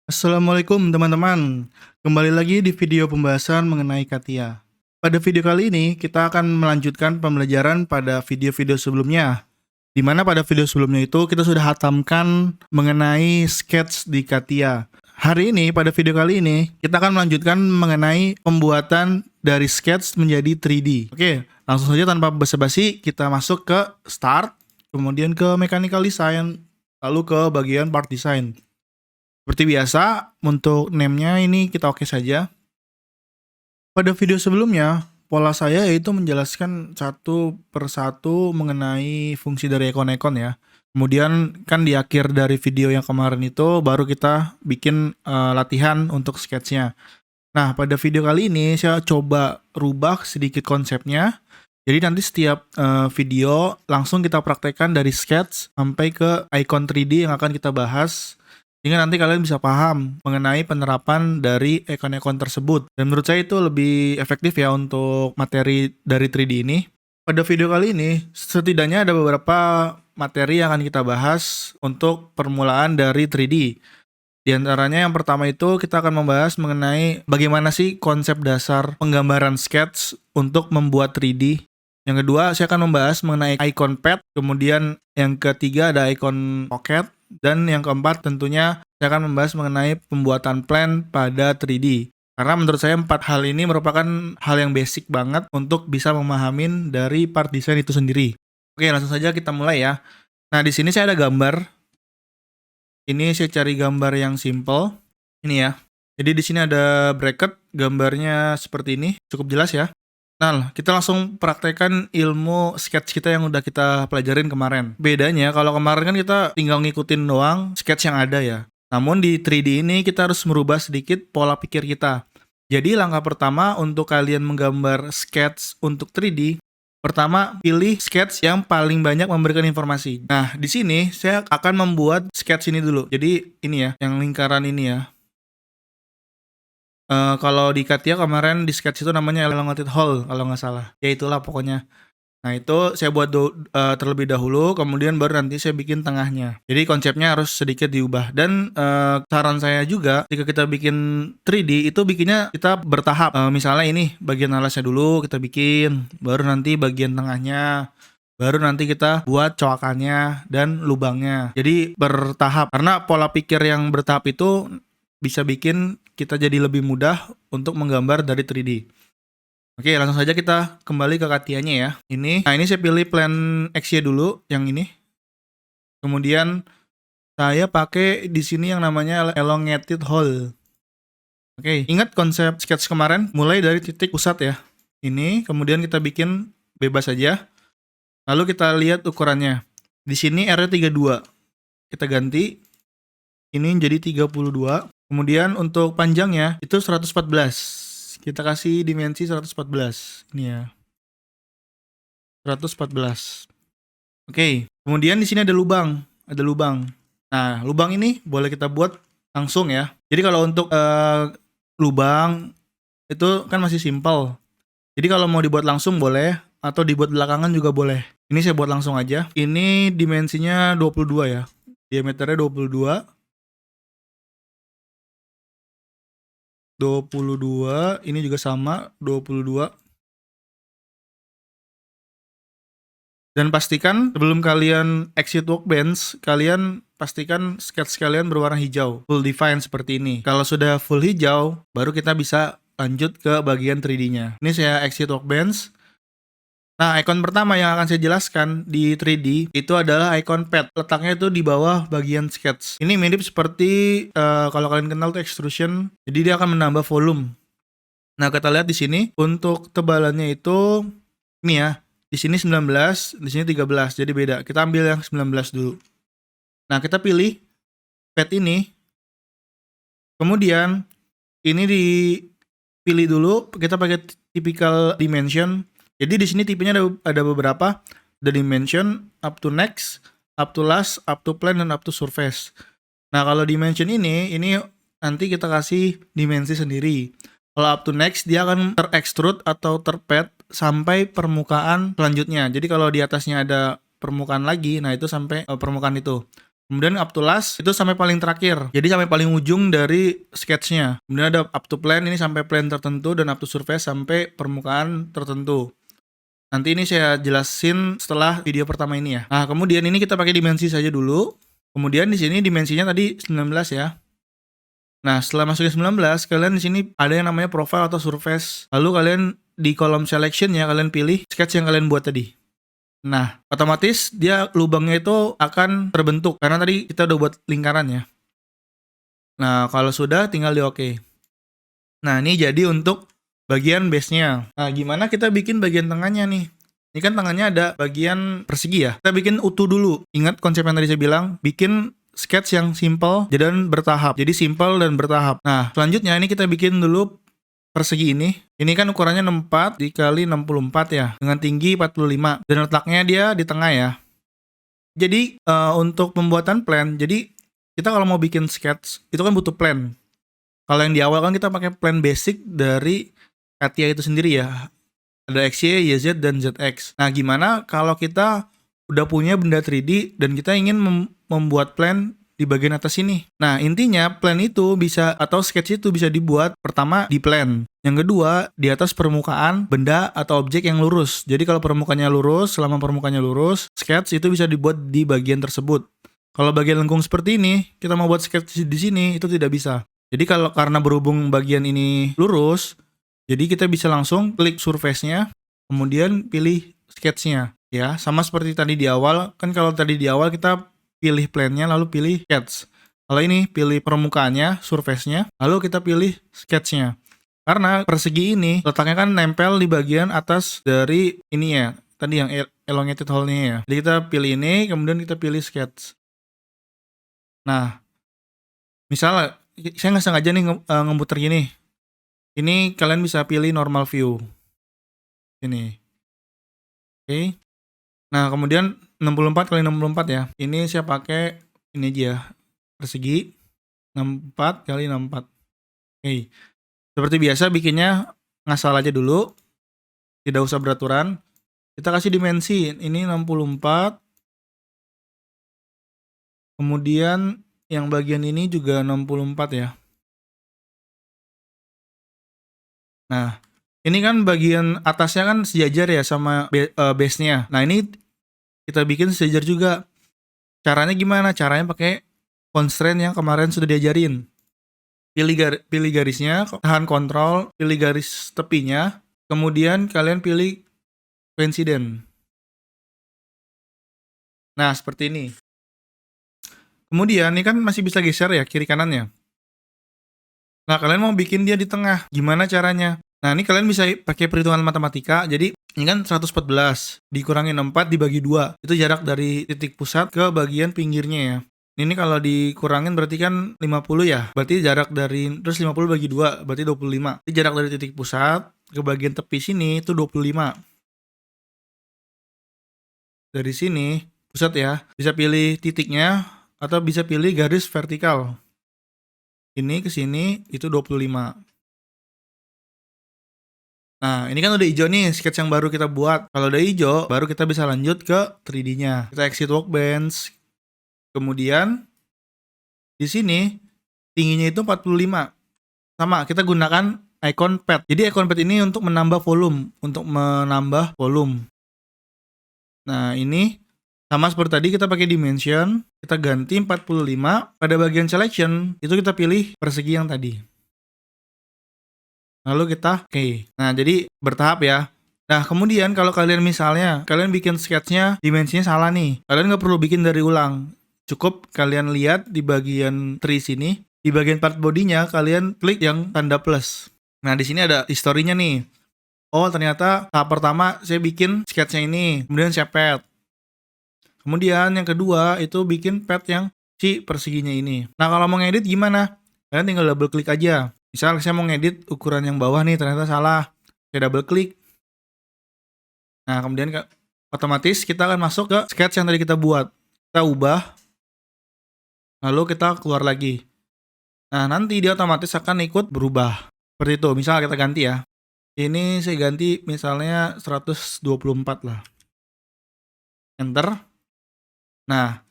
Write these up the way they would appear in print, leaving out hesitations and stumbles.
Assalamualaikum teman-teman, kembali lagi di video pembahasan mengenai CATIA. Pada video kali ini kita akan melanjutkan pembelajaran pada video-video sebelumnya, di mana pada video sebelumnya itu kita sudah hatamkan mengenai sketch di CATIA. Hari ini, pada video kali ini, kita akan melanjutkan mengenai pembuatan dari sketch menjadi 3D. Oke, langsung saja tanpa basa-basi kita masuk ke start, kemudian ke mechanical design, lalu ke bagian part design. Seperti biasa, untuk name-nya ini kita oke saja. Pada video sebelumnya, pola saya yaitu menjelaskan satu persatu mengenai fungsi dari ekon-ekon ya. Kemudian kan di akhir dari video yang kemarin itu baru kita bikin latihan untuk sketch-nya. Nah, pada video kali ini saya coba rubah sedikit konsepnya. Jadi nanti setiap video langsung kita praktekkan dari sketch sampai ke icon 3D yang akan kita bahas, sehingga nanti kalian bisa paham mengenai penerapan dari ekon-ekon tersebut. Dan menurut saya itu lebih efektif ya untuk materi dari 3D ini. Pada video kali ini, setidaknya ada beberapa materi yang akan kita bahas untuk permulaan dari 3D. Di antaranya yang pertama itu kita akan membahas mengenai bagaimana sih konsep dasar penggambaran sketch untuk membuat 3D. Yang kedua, saya akan membahas mengenai icon pad, kemudian yang ketiga ada icon pocket, dan yang keempat tentunya saya akan membahas mengenai pembuatan plan pada 3D. Karena menurut saya 4 hal ini merupakan hal yang basic banget untuk bisa memahamin dari part design itu sendiri. Oke, langsung saja kita mulai ya. Nah, di sini saya ada gambar. Ini saya cari gambar yang simple. Ini ya. Jadi di sini ada bracket, gambarnya seperti ini, cukup jelas ya. Nah, kita langsung praktekkan ilmu sketch kita yang udah kita pelajarin kemarin. Bedanya, kalau kemarin kan kita tinggal ngikutin doang sketch yang ada ya. Namun di 3D ini kita harus merubah sedikit pola pikir kita. Jadi langkah pertama untuk kalian menggambar sketch untuk 3D, pertama pilih sketch yang paling banyak memberikan informasi. Nah, di sini saya akan membuat sketch ini dulu. Jadi ini ya, yang lingkaran ini ya. Kalau di CATIA kemarin di sketch itu namanya elongated hole kalau nggak salah. Ya itulah pokoknya. Nah itu saya buat terlebih dahulu, kemudian baru nanti saya bikin tengahnya. Jadi konsepnya harus sedikit diubah. Dan saran saya juga ketika kita bikin 3D itu bikinnya kita bertahap. Misalnya ini bagian alasnya dulu kita bikin, baru nanti bagian tengahnya, baru nanti kita buat coakannya dan lubangnya. Jadi bertahap. Karena pola pikir yang bertahap itu bisa bikin kita jadi lebih mudah untuk menggambar dari 3D. Oke, langsung saja kita kembali ke CATIA-nya ya. Nah ini saya pilih plan X-Y dulu, yang ini. Kemudian saya pakai di sini yang namanya elongated hole. Oke, ingat konsep sketch kemarin, mulai dari titik pusat ya. Ini, kemudian kita bikin bebas saja. Lalu kita lihat ukurannya. Di sini R-nya 32. Kita ganti. Ini jadi 32. Kemudian untuk panjangnya itu 114. Kita kasih dimensi 114. Ini ya. 114. Oke. Kemudian di sini ada lubang. Ada lubang. Nah, lubang ini boleh kita buat langsung ya. Jadi kalau untuk lubang itu kan masih simpel. Jadi kalau mau dibuat langsung boleh, atau dibuat belakangan juga boleh. Ini saya buat langsung aja. Ini dimensinya 22 ya. Diameternya 22. 22, ini juga sama, 22. Dan pastikan sebelum kalian exit workbench, kalian pastikan sketch kalian berwarna hijau, full define seperti ini. Kalau sudah full hijau, baru kita bisa lanjut ke bagian 3D-nya. Ini saya exit workbench. Nah, icon pertama yang akan saya jelaskan di 3D itu adalah icon pad. Letaknya itu di bawah bagian sketch. Ini mirip seperti kalau kalian kenal tuh extrusion. Jadi dia akan menambah volume. Nah, kita lihat di sini untuk tebalannya itu ini ya. Di sini 19, di sini 13. Jadi beda. Kita ambil yang 19 dulu. Nah, kita pilih pad ini. Kemudian ini dipilih dulu, kita pakai typical dimension. Jadi di sini tipenya ada beberapa, the dimension, up to next, up to last, up to plane, dan up to surface. Nah kalau dimension ini nanti kita kasih dimensi sendiri. Kalau up to next dia akan terextrude atau terpad sampai permukaan selanjutnya. Jadi kalau di atasnya ada permukaan lagi, nah itu sampai permukaan itu. Kemudian up to last itu sampai paling terakhir. Jadi sampai paling ujung dari sketchnya. Kemudian ada up to plane ini sampai plane tertentu dan up to surface sampai permukaan tertentu. Nanti ini saya jelasin setelah video pertama ini ya. Nah, kemudian ini kita pakai dimensi saja dulu. Kemudian di sini dimensinya tadi 19 ya. Nah, setelah masukin 19, kalian di sini ada yang namanya profile atau surface. Lalu kalian di kolom selection ya, kalian pilih sketch yang kalian buat tadi. Nah, otomatis dia lubangnya itu akan terbentuk karena tadi kita udah buat lingkaran ya. Nah, kalau sudah tinggal di oke. Nah, ini jadi untuk bagian base-nya. Nah, gimana kita bikin bagian tengahnya nih? Ini kan tangannya ada bagian persegi ya. Kita bikin utuh dulu. Ingat konsep yang tadi saya bilang, bikin sketch yang simple dan bertahap. Jadi simple dan bertahap. Nah, selanjutnya ini kita bikin dulu persegi ini. Ini kan ukurannya 64 dikali 64 ya, dengan tinggi 45 dan letaknya dia di tengah ya. Jadi untuk pembuatan plan, jadi kita kalau mau bikin sketch itu kan butuh plan. Kalau yang di awal kan kita pakai plan basic dari Katia itu sendiri ya. Ada XY, YZ, dan ZX. Nah, gimana kalau kita udah punya benda 3D dan kita ingin membuat plan di bagian atas ini? Nah, intinya plan itu bisa, atau sketch itu bisa dibuat pertama di plan. Yang kedua, di atas permukaan benda atau objek yang lurus. Jadi kalau permukaannya lurus, selama permukaannya lurus, sketch itu bisa dibuat di bagian tersebut. Kalau bagian lengkung seperti ini, kita mau buat sketch di sini, itu tidak bisa. Jadi karena berhubung bagian ini lurus, jadi kita bisa langsung klik surface-nya, kemudian pilih sketch-nya. Ya, sama seperti tadi di awal, kan kalau tadi di awal kita pilih plan-nya, lalu pilih sketch. Kalau ini pilih permukaannya, surface-nya, lalu kita pilih sketch-nya. Karena persegi ini letaknya kan nempel di bagian atas dari ini ya, tadi yang elongated hole-nya ya. Jadi kita pilih ini, kemudian kita pilih sketch. Nah, misalnya saya nggak sengaja nih ngemuter gini. Ini kalian bisa pilih normal view. Ini. Oke. Nah, kemudian 64 kali 64 ya. Ini saya pakai ini aja ya. Persegi 64 kali 64. Oke. Seperti biasa bikinnya ngasal aja dulu. Tidak usah beraturan. Kita kasih dimensi. Ini 64. Kemudian yang bagian ini juga 64 ya. Nah, ini kan bagian atasnya kan sejajar ya sama base-nya. Nah, ini kita bikin sejajar juga. Caranya gimana? Caranya pakai constraint yang kemarin sudah diajarin. Pilih garisnya, tahan kontrol, pilih garis tepinya, kemudian kalian pilih coincident. Nah, seperti ini. Kemudian ini kan masih bisa geser ya kiri kanannya. Nah, kalian mau bikin dia di tengah. Gimana caranya? Nah, ini kalian bisa pakai perhitungan matematika. Jadi, ini kan 114 dikurangi 64 dibagi 2. Itu jarak dari titik pusat ke bagian pinggirnya ya. Ini kalau dikurangin berarti kan 50 ya. Berarti jarak dari, terus 50 bagi 2 berarti 25. Jadi jarak dari titik pusat ke bagian tepi sini itu 25. Dari sini, pusat ya, bisa pilih titiknya atau bisa pilih garis vertikal. Ini ke sini itu 25. Nah, ini kan udah hijau nih sketch yang baru kita buat. Kalau udah hijau, baru kita bisa lanjut ke 3D-nya. Kita exit workbench. Kemudian di sini tingginya itu 45. Sama, kita gunakan icon pad. Jadi icon pad ini untuk menambah volume, Nah, ini sama seperti tadi kita pakai dimension, kita ganti 45. Pada bagian selection, itu kita pilih persegi yang tadi. Lalu kita oke. Nah, jadi bertahap ya. Nah, kemudian kalau kalian misalnya kalian bikin sketchnya dimensinya salah nih, kalian nggak perlu bikin dari ulang. Cukup kalian lihat di bagian tree sini, di bagian part bodinya kalian klik yang tanda plus. Nah, di sini ada historinya nih. Oh, ternyata tahap pertama saya bikin sketchnya ini, kemudian saya pad. Kemudian yang kedua itu bikin pad yang si perseginya ini. Nah, kalau mau ngedit gimana? Kalian tinggal double klik aja. Misal saya mau ngedit ukuran yang bawah nih, ternyata salah. Saya double klik. Nah, kemudian otomatis kita akan masuk ke sketch yang tadi kita buat. Kita ubah. Lalu kita keluar lagi. Nah, nanti dia otomatis akan ikut berubah. Seperti itu. Misal kita ganti ya. Ini saya ganti misalnya 124 lah. Enter. Nah,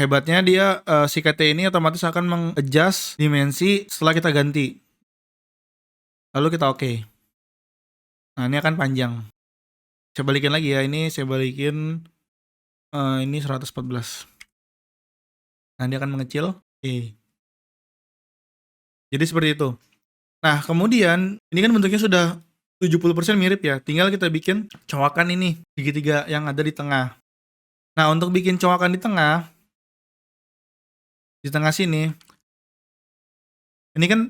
Hebatnya dia si KT ini otomatis akan meng-adjust dimensi setelah kita ganti. Lalu kita oke. Nah, ini akan panjang. Saya balikin lagi ya, ini saya balikin ini 114. Nah, dia akan mengecil. Oke. Jadi seperti itu. Nah, kemudian ini kan bentuknya sudah 70% mirip ya. Tinggal kita bikin cowakan ini, segitiga yang ada di tengah. Nah, untuk bikin cowakan di tengah sini, ini kan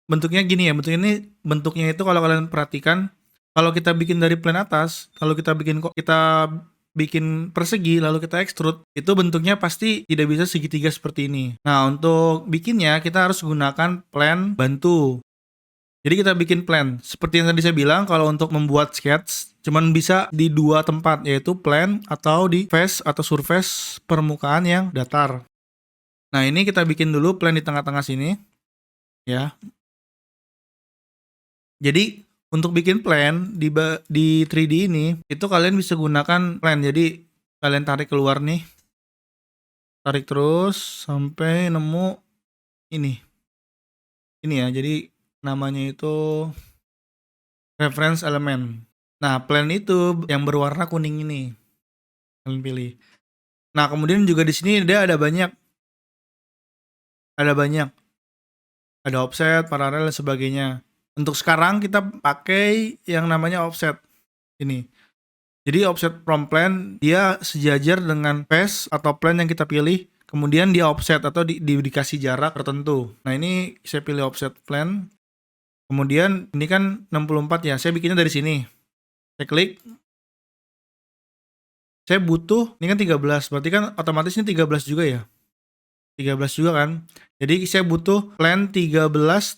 bentuknya gini ya, bentuknya itu kalau kalian perhatikan, kalau kita bikin dari plan atas, kalau kita bikin persegi lalu kita extrude, itu bentuknya pasti tidak bisa segitiga seperti ini. Nah, untuk bikinnya kita harus gunakan plan bantu. Jadi kita bikin plan. Seperti yang tadi saya bilang, kalau untuk membuat sketch cuman bisa di dua tempat, yaitu plan atau di face atau surface permukaan yang datar. Nah, ini kita bikin dulu plan di tengah-tengah sini ya. Jadi untuk bikin plan di 3D ini, itu kalian bisa gunakan plan. Jadi kalian tarik keluar nih, tarik terus sampai nemu ini ya. Jadi namanya itu reference element. Nah, plan itu yang berwarna kuning ini kalian pilih. Nah, kemudian juga di sini dia ada banyak, ada offset, paralel dan sebagainya. Untuk sekarang kita pakai yang namanya offset ini. Jadi offset from plan dia sejajar dengan face atau plan yang kita pilih, kemudian dia offset atau dikasih jarak tertentu. Nah, ini saya pilih offset plan. Kemudian ini kan 64 ya, saya bikinnya dari sini. Saya klik. Saya butuh, ini kan 13, berarti kan otomatis ini 13 juga ya. 13 juga kan. Jadi saya butuh plan 13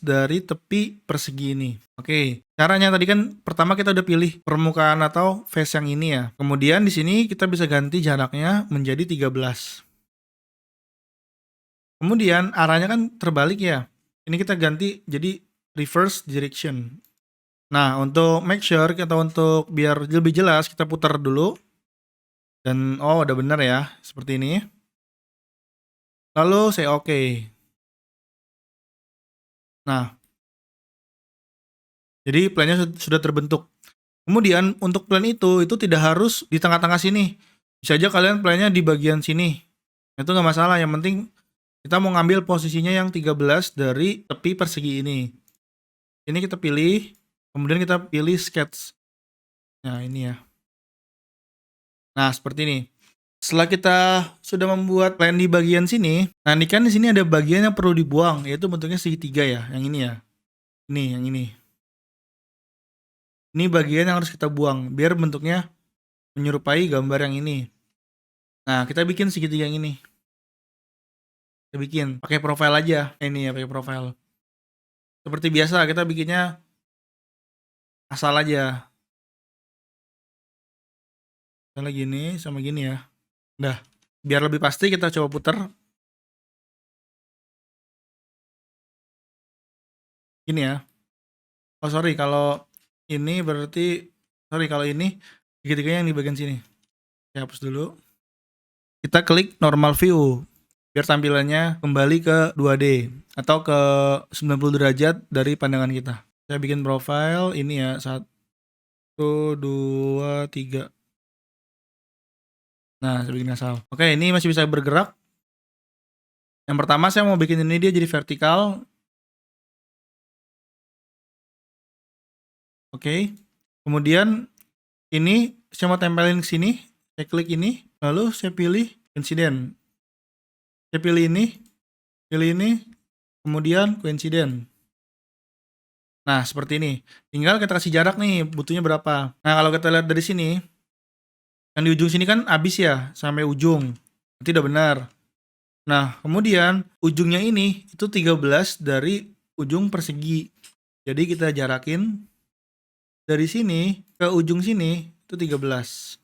dari tepi persegi ini. Oke, caranya tadi kan pertama kita udah pilih permukaan atau face yang ini ya. Kemudian di sini kita bisa ganti jaraknya menjadi 13. Kemudian arahnya kan terbalik ya. Ini kita ganti jadi reverse direction. Nah, untuk make sure atau untuk biar lebih jelas kita putar dulu. Dan oh udah benar ya, seperti ini. Lalu saya oke. Nah, jadi plannya sudah terbentuk. Kemudian untuk plan itu tidak harus di tengah-tengah sini. Bisa aja kalian plannya di bagian sini. Itu nggak masalah, yang penting kita mau ngambil posisinya yang 13 dari tepi persegi ini. Ini kita pilih, kemudian kita pilih sketch. Nah, ini ya. Nah, seperti ini. Setelah kita sudah membuat plan di bagian sini, nah ini kan di sini ada bagian yang perlu dibuang, yaitu bentuknya segitiga ya, yang ini ya. Ini, yang ini. Ini bagian yang harus kita buang, biar bentuknya menyerupai gambar yang ini. Nah, kita bikin segitiga yang ini. Kita bikin, pakai profile aja. Ini ya, pakai profile. Seperti biasa, kita bikinnya asal aja. Misalnya gini, sama gini ya. Udah, biar lebih pasti kita coba putar. Ini ya. Oh sorry, kalau ini berarti, sorry kalau ini segitiganya yang di bagian sini. Saya hapus dulu. Kita klik normal view, biar tampilannya kembali ke 2D atau ke 90 derajat dari pandangan kita. Saya bikin profile, ini ya, 1, 2, 3. Nah, saya bikin asal. Oke, ini masih bisa bergerak. Yang pertama saya mau bikin ini dia jadi vertikal. Oke. Kemudian ini saya mau tempelin ke sini. Saya klik ini, lalu saya pilih coincident. Saya pilih ini, kemudian coincident. Nah, seperti ini. Tinggal kita kasih jarak nih, butuhnya berapa. Nah, kalau kita lihat dari sini, yang di ujung sini kan habis ya, sampai ujung. Berarti udah benar. Nah, kemudian ujungnya ini itu 13 dari ujung persegi. Jadi kita jarakin dari sini ke ujung sini itu 13.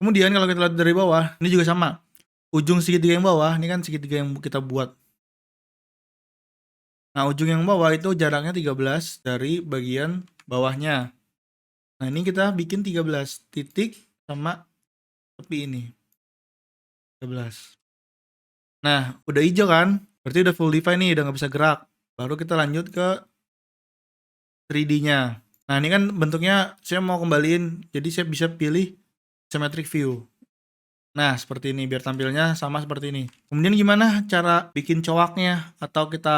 Kemudian kalau kita lihat dari bawah, ini juga sama. Ujung segitiga yang bawah, ini kan segitiga yang kita buat. Nah, ujung yang bawah itu jaraknya 13 dari bagian bawahnya. Nah, ini kita bikin 13 titik sama tepi ini, 13. Nah, udah hijau kan? Berarti udah full define nih, udah nggak bisa gerak. Baru kita lanjut ke 3D-nya. Nah, ini kan bentuknya saya mau kembaliin, jadi saya bisa pilih symmetric view. Nah, seperti ini, biar tampilnya sama seperti ini. Kemudian gimana cara bikin coaknya? Atau kita,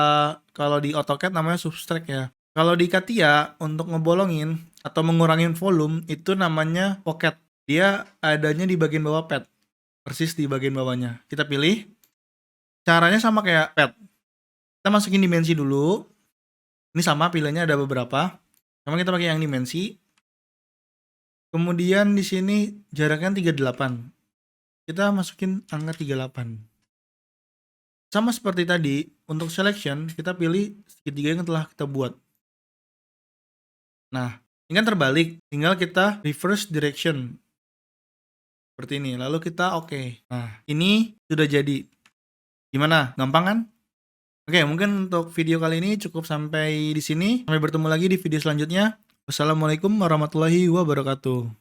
kalau di AutoCAD namanya subtract ya. Kalau di CATIA, untuk ngebolongin atau mengurangin volume, itu namanya pocket. Dia adanya di bagian bawah pad. Persis di bagian bawahnya. Kita pilih. Caranya sama kayak pad. Kita masukin dimensi dulu. Ini sama, pilihannya ada beberapa. Sama kita pakai yang dimensi. Kemudian di sini jaraknya 38. Kita masukin angka 38. Sama seperti tadi, untuk selection kita pilih segitiga yang telah kita buat. Nah, ini kan terbalik, tinggal kita reverse direction. Seperti ini, lalu kita oke. Nah, ini sudah jadi. Gimana? Gampang kan? Oke, mungkin untuk video kali ini cukup sampai di sini. Sampai bertemu lagi di video selanjutnya. Wassalamualaikum warahmatullahi wabarakatuh.